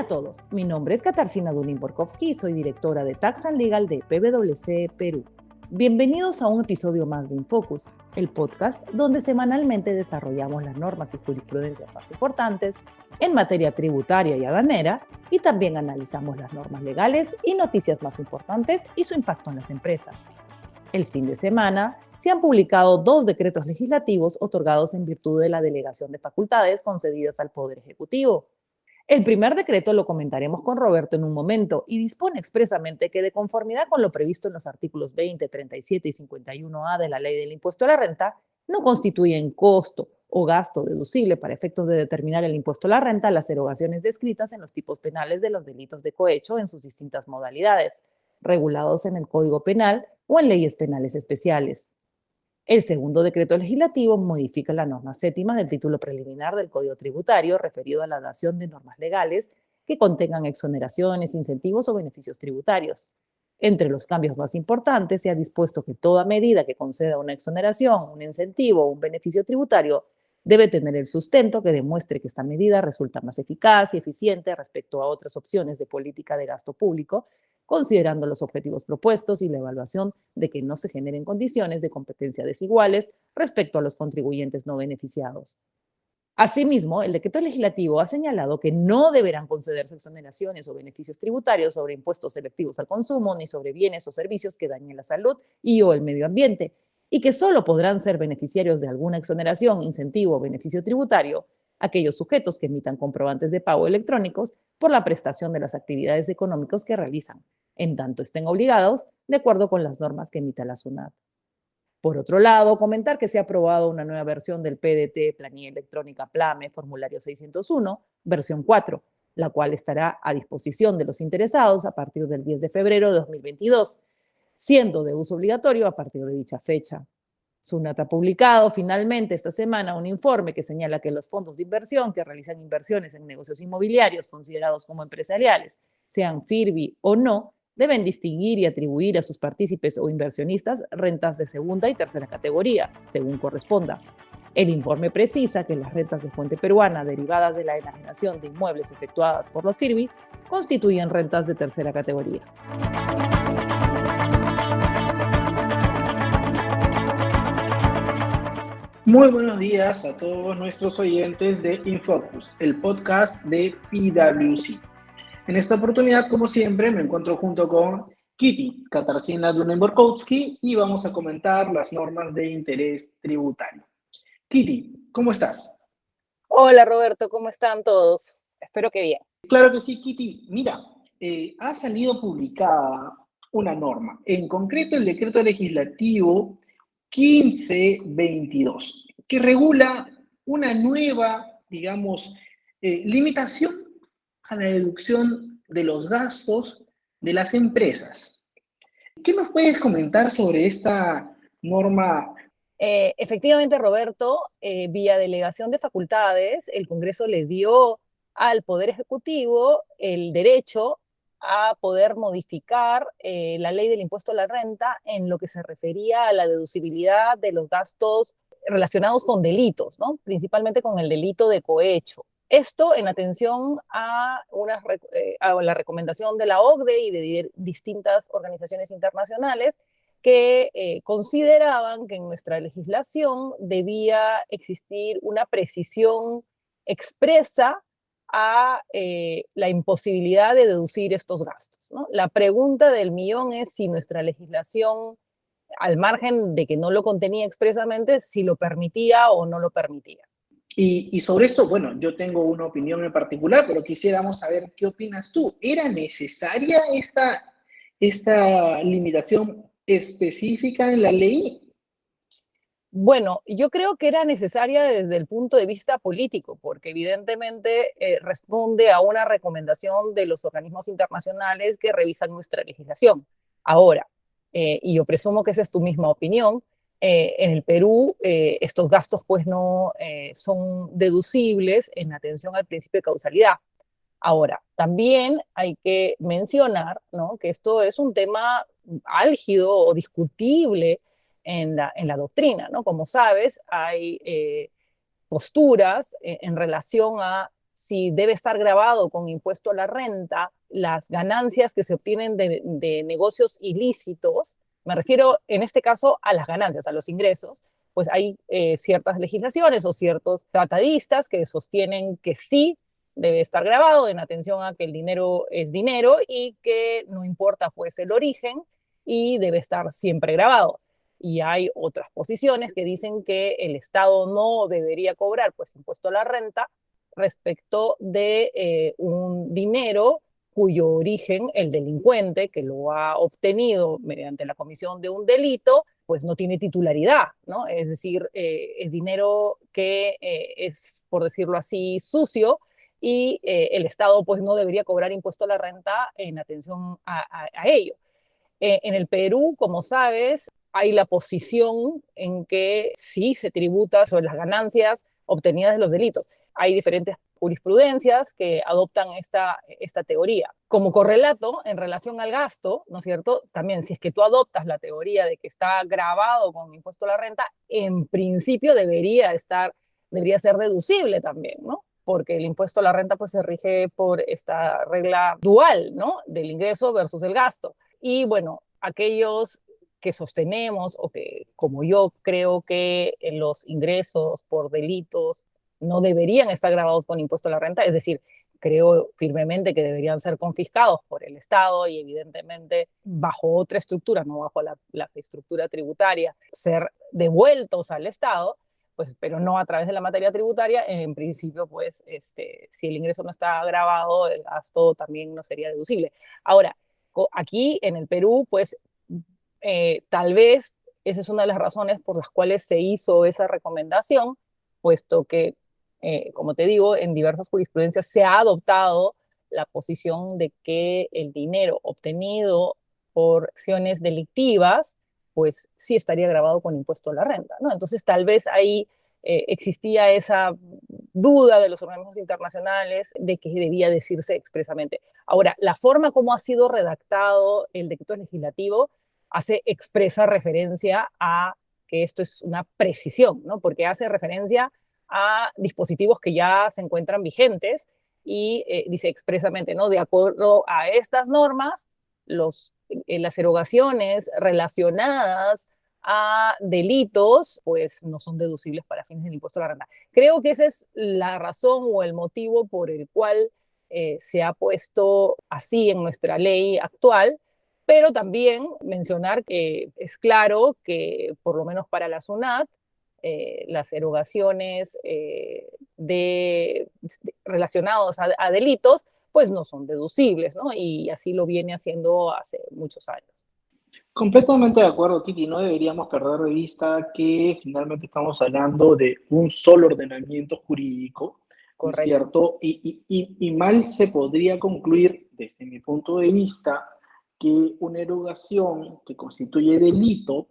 todos, mi nombre es Katarzyna Dunin-Borkowski y soy directora de Tax and Legal de PwC Perú. Bienvenidos a un episodio más de InFocus, el podcast donde semanalmente desarrollamos las normas y jurisprudencias más importantes en materia tributaria y aduanera y también analizamos las normas legales y noticias más importantes y su impacto en las empresas. El fin de semana se han publicado 2 decretos legislativos otorgados en virtud de la delegación de facultades concedidas al Poder Ejecutivo. El primer decreto lo comentaremos con Roberto en un momento y dispone expresamente que de conformidad con lo previsto en los artículos 20, 37 y 51A de la Ley del Impuesto a la Renta, no constituyen costo o gasto deducible para efectos de determinar el impuesto a la renta las erogaciones descritas en los tipos penales de los delitos de cohecho en sus distintas modalidades, regulados en el Código Penal o en leyes penales especiales. El segundo decreto legislativo modifica la norma séptima del título preliminar del Código Tributario referido a la dación de normas legales que contengan exoneraciones, incentivos o beneficios tributarios. Entre los cambios más importantes se ha dispuesto que toda medida que conceda una exoneración, un incentivo o un beneficio tributario debe tener el sustento que demuestre que esta medida resulta más eficaz y eficiente respecto a otras opciones de política de gasto público, considerando los objetivos propuestos y la evaluación de que no se generen condiciones de competencia desiguales respecto a los contribuyentes no beneficiados. Asimismo, el decreto legislativo ha señalado que no deberán concederse exoneraciones o beneficios tributarios sobre impuestos selectivos al consumo ni sobre bienes o servicios que dañen la salud y o el medio ambiente, y que solo podrán ser beneficiarios de alguna exoneración, incentivo o beneficio tributario aquellos sujetos que emitan comprobantes de pago electrónicos por la prestación de las actividades económicas que realizan, en tanto estén obligados de acuerdo con las normas que emita la SUNAT. Por otro lado, comentar que se ha aprobado una nueva versión del PDT, Planilla Electrónica PLAME, formulario 601, versión 4, la cual estará a disposición de los interesados a partir del 10 de febrero de 2022, siendo de uso obligatorio a partir de dicha fecha. SUNAT ha publicado finalmente esta semana un informe que señala que los fondos de inversión que realizan inversiones en negocios inmobiliarios considerados como empresariales, sean FIRBI o no, deben distinguir y atribuir a sus partícipes o inversionistas rentas de segunda y tercera categoría, según corresponda. El informe precisa que las rentas de fuente peruana derivadas de la enajenación de inmuebles efectuadas por los FIRBI constituyen rentas de tercera categoría. Muy buenos días a todos nuestros oyentes de InFocus, el podcast de PwC. En esta oportunidad, como siempre, me encuentro junto con Kitty, Katarzyna Dunin-Borkowski, y vamos a comentar las normas de interés tributario. Kitty, ¿cómo estás? Hola Roberto, ¿cómo están todos? Espero que bien. Claro que sí, Kitty. Mira, ha salido publicada una norma, en concreto el decreto legislativo 1522, que regula una nueva, digamos, limitación a la deducción de los gastos de las empresas. ¿Qué nos puedes comentar sobre esta norma? Efectivamente, Roberto, vía delegación de facultades, el Congreso le dio al Poder Ejecutivo el derecho a poder modificar la ley del impuesto a la renta en lo que se refería a la deducibilidad de los gastos relacionados con delitos, ¿no? Principalmente con el delito de cohecho. Esto en atención a la recomendación de la OCDE y de distintas organizaciones internacionales que consideraban que en nuestra legislación debía existir una precisión expresa a la imposibilidad de deducir estos gastos, ¿no? La pregunta del millón es si nuestra legislación, al margen de que no lo contenía expresamente, si lo permitía o no lo permitía. Y sobre esto, bueno, yo tengo una opinión en particular, pero quisiéramos saber qué opinas tú. ¿Era necesaria esta limitación específica en la ley? Bueno, yo creo que era necesaria desde el punto de vista político, porque evidentemente responde a una recomendación de los organismos internacionales que revisan nuestra legislación. Ahora, y yo presumo que esa es tu misma opinión, en el Perú estos gastos pues no son deducibles en atención al principio de causalidad. Ahora, también hay que mencionar, ¿no?, que esto es un tema álgido o discutible en la doctrina, ¿no? Como sabes, hay posturas en relación a si debe estar gravado con impuesto a la renta las ganancias que se obtienen de negocios ilícitos. Me refiero en este caso a las ganancias, a los ingresos. Pues hay ciertas legislaciones o ciertos tratadistas que sostienen que sí debe estar grabado en atención a que el dinero es dinero y que no importa pues el origen y debe estar siempre grabado. Y hay otras posiciones que dicen que el Estado no debería cobrar pues impuesto a la renta respecto de un dinero cuyo origen el delincuente que lo ha obtenido mediante la comisión de un delito, pues no tiene titularidad, ¿no? Es decir, es dinero que es, por decirlo así, sucio y el Estado pues no debería cobrar impuesto a la renta en atención a ello. En el Perú, como sabes, hay la posición en que sí se tributa sobre las ganancias obtenidas de los delitos. Hay diferentes jurisprudencias que adoptan esta teoría. Como correlato en relación al gasto, ¿no es cierto? También si es que tú adoptas la teoría de que está grabado con impuesto a la renta, en principio debería ser deducible también, ¿no? Porque el impuesto a la renta pues se rige por esta regla dual, ¿no? Del ingreso versus el gasto. Y bueno, aquellos que sostenemos o que, como yo, creo que los ingresos por delitos no deberían estar grabados con impuesto a la renta, es decir, creo firmemente que deberían ser confiscados por el Estado y evidentemente bajo otra estructura, no bajo la estructura tributaria, ser devueltos al Estado, pues, pero no a través de la materia tributaria, en principio, pues, si el ingreso no está grabado, el gasto también no sería deducible. Ahora, aquí en el Perú, pues tal vez esa es una de las razones por las cuales se hizo esa recomendación, puesto que, como te digo, en diversas jurisprudencias se ha adoptado la posición de que el dinero obtenido por acciones delictivas, pues sí estaría grabado con impuesto a la renta, ¿no? Entonces tal vez ahí existía esa duda de los organismos internacionales de que debía decirse expresamente. Ahora, la forma como ha sido redactado el decreto legislativo hace expresa referencia a que esto es una precisión, ¿no? Porque hace referencia a dispositivos que ya se encuentran vigentes y dice expresamente, ¿no? De acuerdo a estas normas, las erogaciones relacionadas a delitos, pues no son deducibles para fines del impuesto a la renta. Creo que esa es la razón o el motivo por el cual se ha puesto así en nuestra ley actual, pero también mencionar que es claro que, por lo menos para la SUNAT, las erogaciones relacionadas a delitos, pues no son deducibles, ¿no? Y así lo viene haciendo hace muchos años. Completamente de acuerdo, Kitty. No deberíamos perder de vista que finalmente estamos hablando de un solo ordenamiento jurídico, ¿no es Correcto. cierto? Y mal se podría concluir, desde mi punto de vista, que una erogación que constituye delito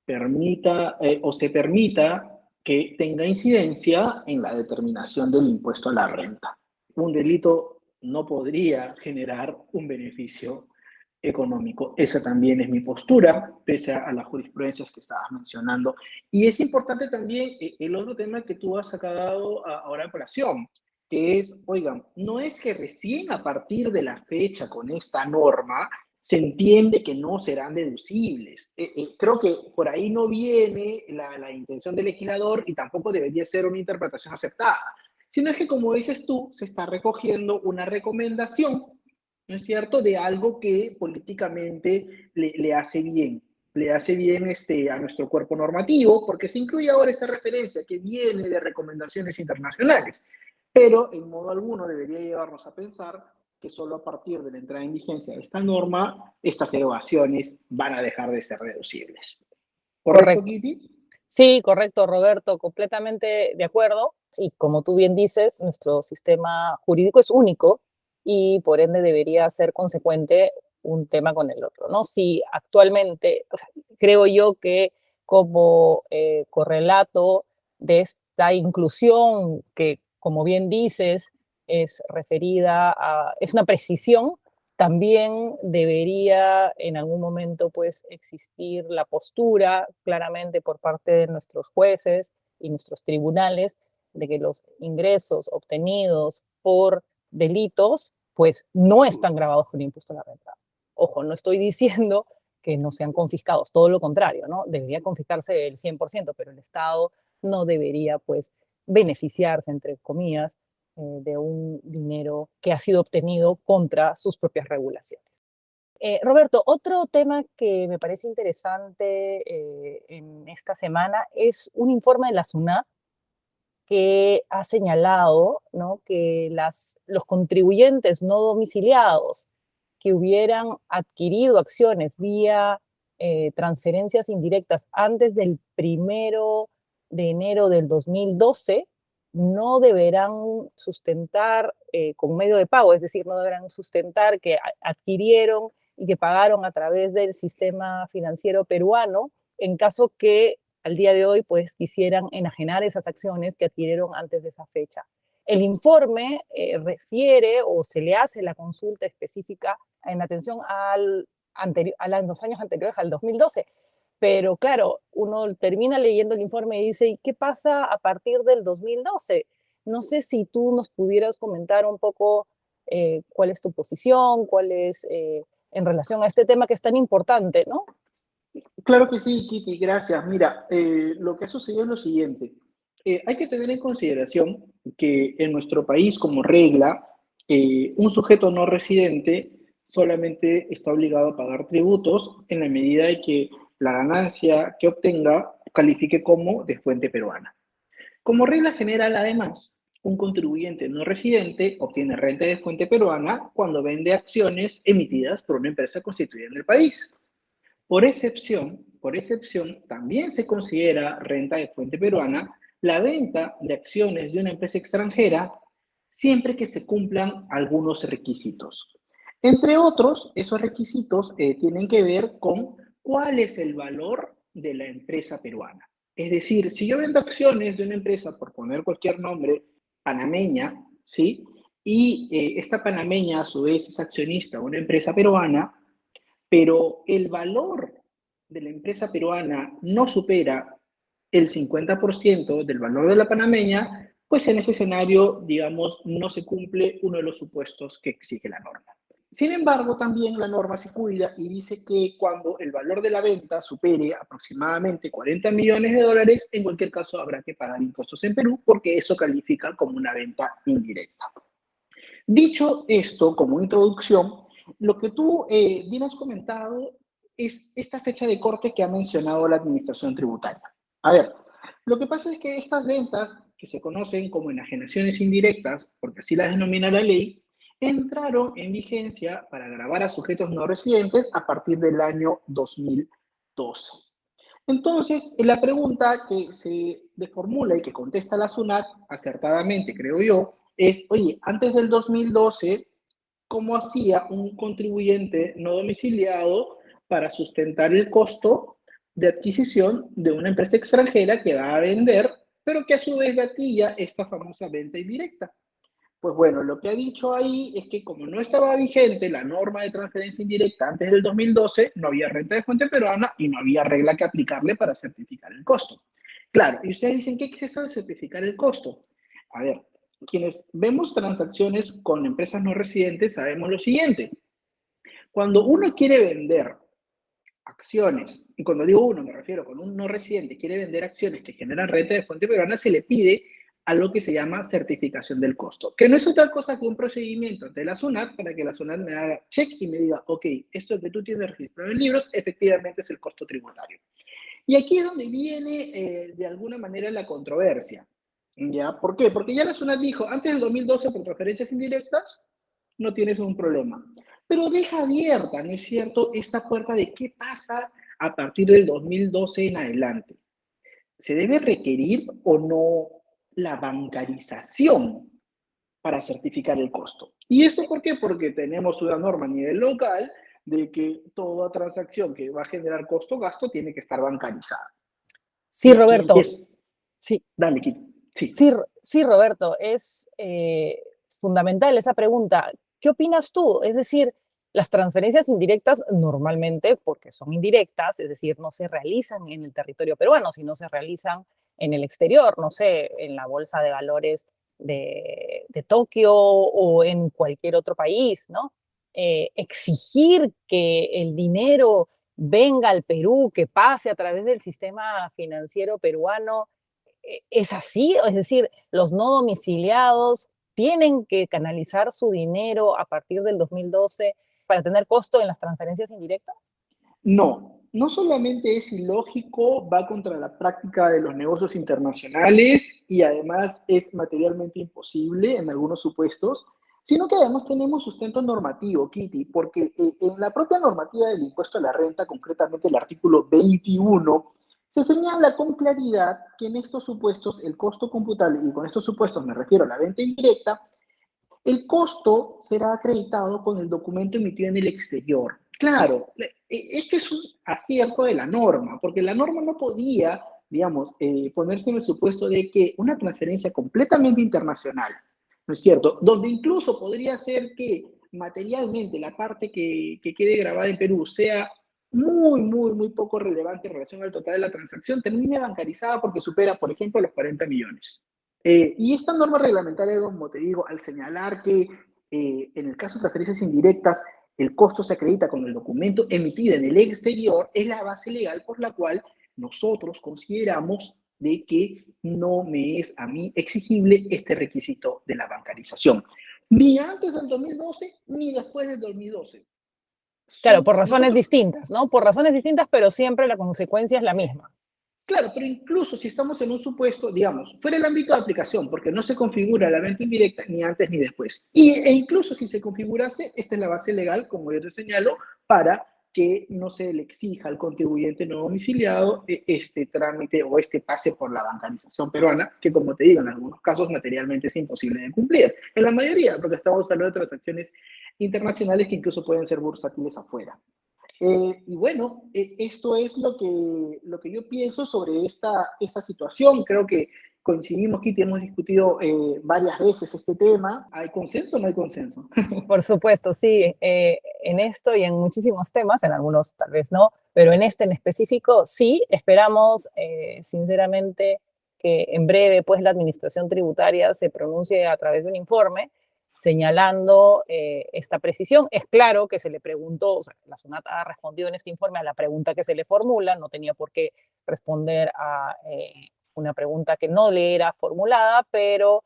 permita o se permita que tenga incidencia en la determinación del impuesto a la renta. Un delito no podría generar un beneficio económico. Esa también es mi postura, pese a las jurisprudencias que estabas mencionando. Y es importante también el otro tema que tú has sacado ahora a colación, que es, oigan, no es que recién a partir de la fecha con esta norma se entiende que no serán deducibles. Creo que por ahí no viene la intención del legislador y tampoco debería ser una interpretación aceptada, sino es que, como dices tú, se está recogiendo una recomendación, ¿no es cierto?, de algo que políticamente le hace bien a nuestro cuerpo normativo, porque se incluye ahora esta referencia que viene de recomendaciones internacionales, pero en modo alguno debería llevarnos a pensar que solo a partir de la entrada en vigencia de esta norma, estas erogaciones van a dejar de ser deducibles. ¿Correcto, Correcto. Kitty? Sí, correcto, Roberto, completamente de acuerdo. Y como tú bien dices, nuestro sistema jurídico es único y por ende debería ser consecuente un tema con el otro, ¿no? Si actualmente, o sea, creo yo que como correlato de esta inclusión que, como bien dices, es una precisión, también debería en algún momento pues existir la postura claramente por parte de nuestros jueces y nuestros tribunales de que los ingresos obtenidos por delitos, pues no están grabados con impuesto a la renta. Ojo, no estoy diciendo que no sean confiscados, todo lo contrario, ¿no? Debería confiscarse el 100%, pero el Estado no debería, pues, beneficiarse, entre comillas, de un dinero que ha sido obtenido contra sus propias regulaciones. Roberto, otro tema que me parece interesante en esta semana es un informe de la SUNAT que ha señalado, ¿no?, que los contribuyentes no domiciliados que hubieran adquirido acciones vía transferencias indirectas antes del 1 de enero del 2012 no deberán sustentar con medio de pago, es decir, no deberán sustentar que adquirieron y que pagaron a través del sistema financiero peruano en caso que al día de hoy pues quisieran enajenar esas acciones que adquirieron antes de esa fecha. El informe refiere o se le hace la consulta específica en atención a los años anteriores, al 2012. Pero claro, uno termina leyendo el informe y dice, ¿y qué pasa a partir del 2012? No sé si tú nos pudieras comentar un poco cuál es tu posición, cuál es en relación a este tema que es tan importante, ¿no? Claro que sí, Kitty, gracias. Mira, lo que ha sucedido es lo siguiente. Hay que tener en consideración que en nuestro país, como regla, un sujeto no residente solamente está obligado a pagar tributos en la medida de que la ganancia que obtenga califique como de fuente peruana. Como regla general, además, un contribuyente no residente obtiene renta de fuente peruana cuando vende acciones emitidas por una empresa constituida en el país. Por excepción, también se considera renta de fuente peruana la venta de acciones de una empresa extranjera siempre que se cumplan algunos requisitos. Entre otros, esos requisitos tienen que ver con cuál es el valor de la empresa peruana. Es decir, si yo vendo acciones de una empresa, por poner cualquier nombre, panameña, ¿sí? Y esta panameña a su vez es accionista de una empresa peruana, pero el valor de la empresa peruana no supera el 50% del valor de la panameña, pues en ese escenario, digamos, no se cumple uno de los supuestos que exige la norma. Sin embargo, también la norma se cuida y dice que cuando el valor de la venta supere aproximadamente 40 millones de dólares, en cualquier caso habrá que pagar impuestos en Perú porque eso califica como una venta indirecta. Dicho esto, como introducción, lo que tú bien has comentado es esta fecha de corte que ha mencionado la Administración Tributaria. A ver, lo que pasa es que estas ventas, que se conocen como enajenaciones indirectas, porque así las denomina la ley, entraron en vigencia para gravar a sujetos no residentes a partir del año 2012. Entonces, la pregunta que se formula y que contesta la SUNAT acertadamente, creo yo, es, oye, antes del 2012, ¿cómo hacía un contribuyente no domiciliado para sustentar el costo de adquisición de una empresa extranjera que va a vender, pero que a su vez gatilla esta famosa venta indirecta? Pues bueno, lo que ha dicho ahí es que como no estaba vigente la norma de transferencia indirecta antes del 2012, no había renta de fuente peruana y no había regla que aplicarle para certificar el costo. Claro, y ustedes dicen, ¿qué es eso de certificar el costo? A ver, quienes vemos transacciones con empresas no residentes sabemos lo siguiente. Cuando uno quiere vender acciones, y cuando digo uno me refiero con un no residente, quiere vender acciones que generan renta de fuente peruana, se le pide a lo que se llama certificación del costo, que no es otra cosa que un procedimiento ante la SUNAT para que la SUNAT me haga check y me diga, ok, esto que tú tienes registrado en libros efectivamente es el costo tributario. Y aquí es donde viene de alguna manera la controversia. ¿Ya? ¿Por qué? Porque ya la SUNAT dijo, antes del 2012 por transferencias indirectas, no tienes un problema. Pero deja abierta, ¿no es cierto?, esta puerta de qué pasa a partir del 2012 en adelante. ¿Se debe requerir o no la bancarización para certificar el costo? ¿Y esto por qué? Porque tenemos una norma a nivel local de que toda transacción que va a generar costo-gasto tiene que estar bancarizada. Sí, Y aquí Roberto. empieza. Sí, Dale, Kit. Sí. sí, Roberto, es fundamental esa pregunta. ¿Qué opinas tú? Es decir, las transferencias indirectas normalmente, porque son indirectas, es decir, no se realizan en el territorio peruano, sino se realizan en el exterior, no sé, en la bolsa de valores de Tokio o en cualquier otro país, ¿no? Exigir que el dinero venga al Perú, que pase a través del sistema financiero peruano, ¿es así? Es decir, los no domiciliados tienen que canalizar su dinero a partir del 2012 para tener costo en las transferencias indirectas. No, no solamente es ilógico, va contra la práctica de los negocios internacionales y además es materialmente imposible en algunos supuestos, sino que además tenemos sustento normativo, Kitty, porque en la propia normativa del impuesto a la renta, concretamente el artículo 21, se señala con claridad que en estos supuestos el costo computable, y con estos supuestos me refiero a la venta indirecta, el costo será acreditado con el documento emitido en el exterior. Claro, este es un acierto de la norma, porque la norma no podía, digamos, ponerse en el supuesto de que una transferencia completamente internacional, ¿no es cierto? Donde incluso podría ser que materialmente la parte que quede grabada en Perú sea muy poco relevante en relación al total de la transacción, termine bancarizada porque supera, por ejemplo, los 40 millones. Y esta norma reglamentaria, como te digo, al señalar que en el caso de transferencias indirectas el costo se acredita con el documento emitido en el exterior, es la base legal por la cual nosotros consideramos de que no me es a mí exigible este requisito de la bancarización. Ni antes del 2012, ni después del 2012. Claro, por razones distintas, ¿no? Por razones distintas, pero siempre la consecuencia es la misma. Claro, pero incluso si estamos en un supuesto, digamos, fuera del ámbito de aplicación, porque no se configura la venta indirecta ni antes ni después, e incluso si se configurase, esta es la base legal, como yo te señalo, para que no se le exija al contribuyente no domiciliado este trámite o este pase por la bancarización peruana, que como te digo, en algunos casos materialmente es imposible de cumplir. En la mayoría, porque estamos hablando de transacciones internacionales que incluso pueden ser bursátiles afuera. Y bueno, esto es lo que yo pienso sobre esta situación. Creo que coincidimos, Kitty, hemos discutido varias veces este tema. ¿Hay consenso o no hay consenso? Por supuesto, sí, en esto y en muchísimos temas, en algunos tal vez no, pero en este en específico sí, esperamos sinceramente que en breve pues la Administración Tributaria se pronuncie a través de un informe señalando esta precisión. Es claro que se le preguntó, o sea, la SUNAT ha respondido en este informe a la pregunta que se le formula, no tenía por qué responder a una pregunta que no le era formulada, pero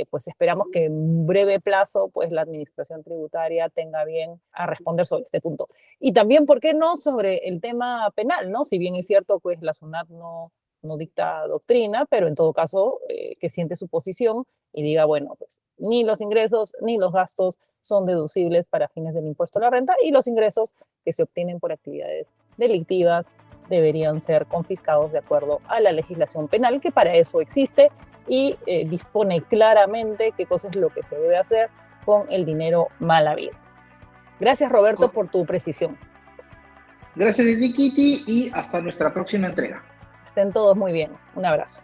pues esperamos que en un breve plazo pues la Administración Tributaria tenga bien a responder sobre este punto. Y también, ¿por qué no?, sobre el tema penal, ¿no? Si bien es cierto, pues la SUNAT no dicta doctrina, pero en todo caso que siente su posición y diga, bueno, pues ni los ingresos ni los gastos son deducibles para fines del impuesto a la renta y los ingresos que se obtienen por actividades delictivas deberían ser confiscados de acuerdo a la legislación penal, que para eso existe y dispone claramente qué cosa es lo que se debe hacer con el dinero mal habido. Gracias, Roberto, por tu precisión. Gracias, Kitty, y hasta nuestra próxima entrega. Estén todos muy bien. Un abrazo.